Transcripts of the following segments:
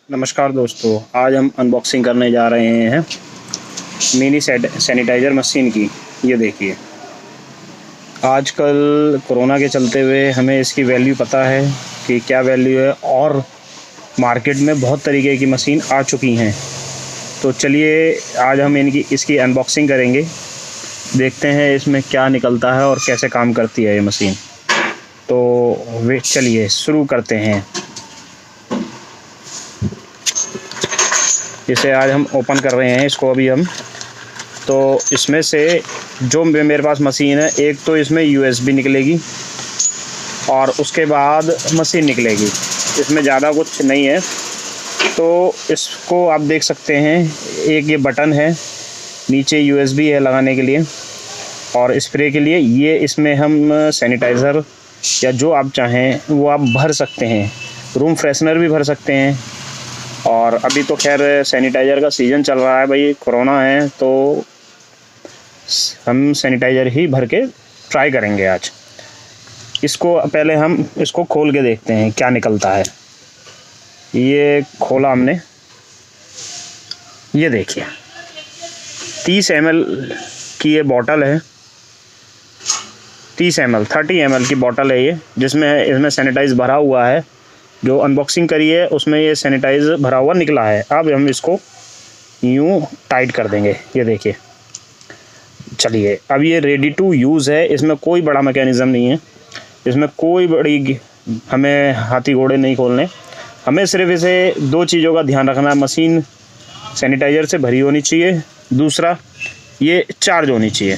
नमस्कार दोस्तों, आज हम अनबॉक्सिंग करने जा रहे हैं मिनी सैनिटाइज़र मशीन की। ये देखिए, आजकल कोरोना के चलते हुए हमें इसकी वैल्यू पता है कि क्या वैल्यू है, और मार्केट में बहुत तरीके की मशीन आ चुकी हैं। तो चलिए आज हम इसकी अनबॉक्सिंग करेंगे, देखते हैं इसमें क्या निकलता है और कैसे काम करती है ये मशीन। तो वे चलिए शुरू करते हैं। इसे आज हम ओपन कर रहे हैं इसको अभी हम। तो इसमें से जो मेरे पास मशीन है, एक तो इसमें USB निकलेगी और उसके बाद मशीन निकलेगी। इसमें ज़्यादा कुछ नहीं है। तो इसको आप देख सकते हैं, एक ये बटन है, नीचे USB है लगाने के लिए और स्प्रे के लिए। ये इसमें हम सैनिटाइज़र या जो आप चाहें वो आप भर सकते हैं। रूम फ्रेशनर भी भर सकते हैं। और अभी तो खैर सैनिटाइज़र का सीज़न चल रहा है भाई, कोरोना है, तो हम सैनिटाइज़र ही भर के ट्राई करेंगे आज। इसको पहले हम इसको खोल के देखते हैं क्या निकलता है। ये खोला हमने, ये देखिए 30 ml की ये बॉटल है। 30 ml की बॉटल है ये, जिसमें इसमें सैनिटाइज़ भरा हुआ है। जो अनबॉक्सिंग करी है उसमें ये सैनिटाइज़ भरा हुआ निकला है। अब हम इसको यूँ टाइट कर देंगे। ये देखिए, चलिए अब ये रेडी टू यूज़ है। इसमें कोई बड़ा मैकेनिज़्म नहीं है, इसमें कोई बड़ी हमें हाथी घोड़े नहीं खोलने। हमें सिर्फ इसे दो चीज़ों का ध्यान रखना है। मशीन सैनिटाइज़र से भरी होनी चाहिए, दूसरा ये चार्ज होनी चाहिए।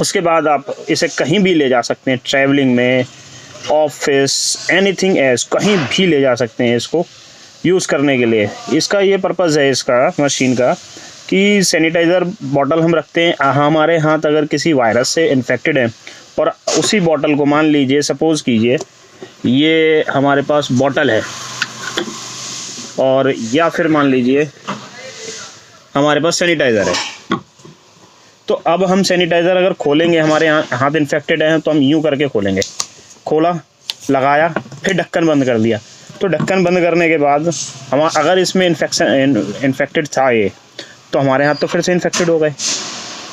उसके बाद आप इसे कहीं भी ले जा सकते हैं, ट्रैवलिंग में, ऑफिस, एनीथिंग एल्स, कहीं भी ले जा सकते हैं इसको यूज़ करने के लिए। इसका ये पर्पज़ है इसका मशीन का कि सैनिटाइज़र बॉटल हम रखते हैं, हमारे हाथ अगर किसी वायरस से इन्फेक्टेड है और उसी बॉटल को मान लीजिए, सपोज़ कीजिए ये हमारे पास बॉटल है, और या फिर मान लीजिए हमारे पास सैनिटाइज़र है। तो अब हम सैनिटाइज़र अगर खोलेंगे, हमारे हाथ इन्फेक्टेड हैं, तो हम यूँ करके खोलेंगे। खोला, लगाया, फिर ढक्कन बंद कर दिया। तो ढक्कन बंद करने के बाद हम अगर इसमें इन्फेक्टेड था ये, तो हमारे हाथ तो फिर से इन्फेक्टेड हो गए।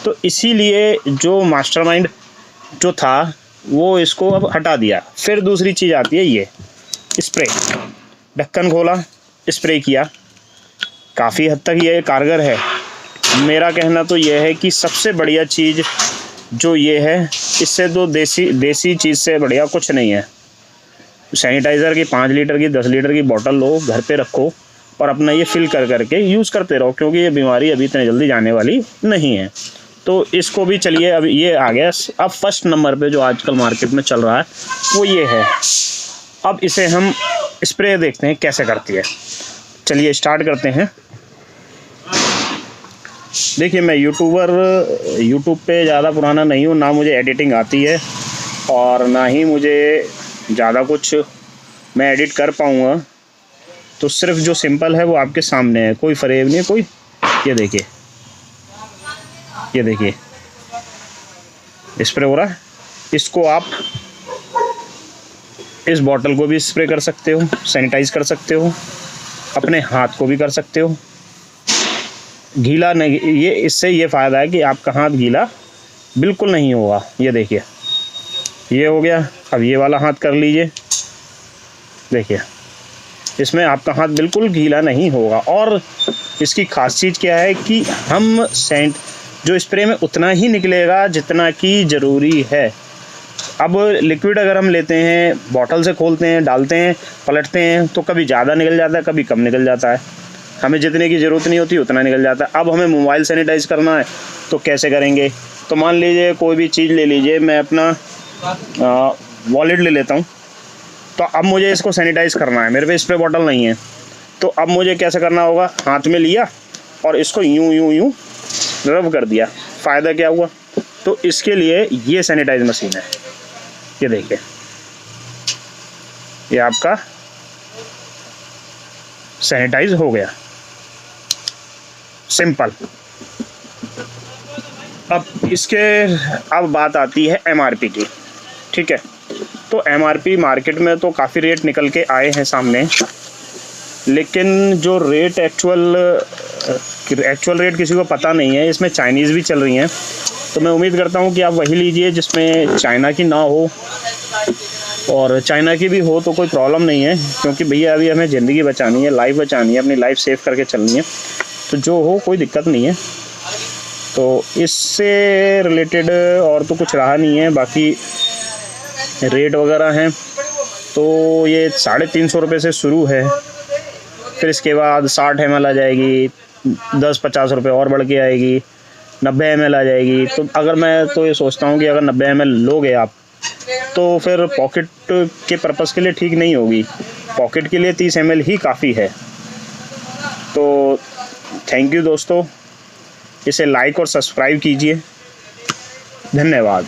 तो इसीलिए जो मास्टरमाइंड जो था वो इसको अब हटा दिया। फिर दूसरी चीज़ आती है ये स्प्रे। ढक्कन खोला, स्प्रे किया, काफ़ी हद तक ये कारगर है। मेरा कहना तो ये है कि सबसे बढ़िया चीज़ जो ये है, इससे तो देसी चीज़ से बढ़िया कुछ नहीं है। सैनिटाइज़र की 5 लीटर की 10 लीटर की बोतल लो, घर पे रखो और अपना ये फिल करके यूज़ करते रहो, क्योंकि ये बीमारी अभी इतनी जल्दी जाने वाली नहीं है। तो इसको भी चलिए, अब ये आ गया। अब फर्स्ट नंबर पे जो आजकल मार्केट में चल रहा है वो ये है। अब इसे हम स्प्रे देखते हैं कैसे करती है। चलिए स्टार्ट करते हैं। देखिए, मैं यूट्यूब पे ज़्यादा पुराना नहीं हूँ, ना मुझे एडिटिंग आती है और ना ही मुझे ज़्यादा कुछ मैं एडिट कर पाऊँगा। तो सिर्फ जो सिंपल है वो आपके सामने है, कोई फरेब नहीं, कोई। ये देखिए, ये देखिए स्प्रे हो रहा है। इसको आप इस बॉटल को भी स्प्रे कर सकते हो, सैनिटाइज़ कर सकते हो, अपने हाथ को भी कर सकते हो। गीला नहीं, ये इससे ये फ़ायदा है कि आपका हाथ गीला बिल्कुल नहीं होगा। ये देखिए, ये हो गया। अब ये वाला हाथ कर लीजिए, देखिए इसमें आपका हाथ बिल्कुल गीला नहीं होगा। और इसकी खास चीज़ क्या है कि हम जो स्प्रे में उतना ही निकलेगा जितना कि ज़रूरी है। अब लिक्विड अगर हम लेते हैं, बॉटल से खोलते हैं, डालते हैं, पलटते हैं, तो कभी ज़्यादा निकल जाता है, कभी कम निकल जाता है। हमें जितने की ज़रूरत नहीं होती उतना निकल जाता है। अब हमें मोबाइल सैनिटाइज़ करना है तो कैसे करेंगे? तो मान लीजिए कोई भी चीज़ ले लीजिए, मैं अपना वॉलेट ले लेता हूँ। तो अब मुझे इसको सैनिटाइज़ करना है, मेरे पे स्प्रे बॉटल नहीं है। तो अब मुझे कैसे करना होगा? हाथ में लिया और इसको यूँ रब कर दिया। फ़ायदा क्या हुआ? तो इसके लिए ये सैनिटाइज मशीन है। ये देखिए, ये आपका सैनिटाइज हो गया, सिंपल। अब बात आती है MRP की, ठीक है। तो MRP मार्केट में तो काफ़ी रेट निकल के आए हैं सामने। लेकिन जो रेट एक्चुअल रेट किसी को पता नहीं है। इसमें चाइनीज़ भी चल रही हैं, तो मैं उम्मीद करता हूँ कि आप वही लीजिए जिसमें चाइना की ना हो, और चाइना की भी हो तो कोई प्रॉब्लम नहीं है, क्योंकि भैया अभी हमें ज़िंदगी बचानी है, लाइफ बचानी है, अपनी लाइफ सेव करके चलनी है, तो जो हो कोई दिक्कत नहीं है। तो इससे रिलेटेड और तो कुछ रहा नहीं है। बाकी रेट वगैरह हैं तो ये 350 रुपये से शुरू है, फिर इसके बाद 60 ml आ जाएगी, 10-50 रुपये और बढ़ के आएगी, 90 ml आ जाएगी। तो अगर मैं तो ये सोचता हूँ कि अगर 90 ml लोगे आप तो फिर पॉकेट के पर्पज़ के लिए ठीक नहीं होगी, पॉकेट के लिए 30 ml ही काफ़ी है। तो थैंक यू दोस्तों, इसे लाइक और सब्सक्राइब कीजिए। धन्यवाद।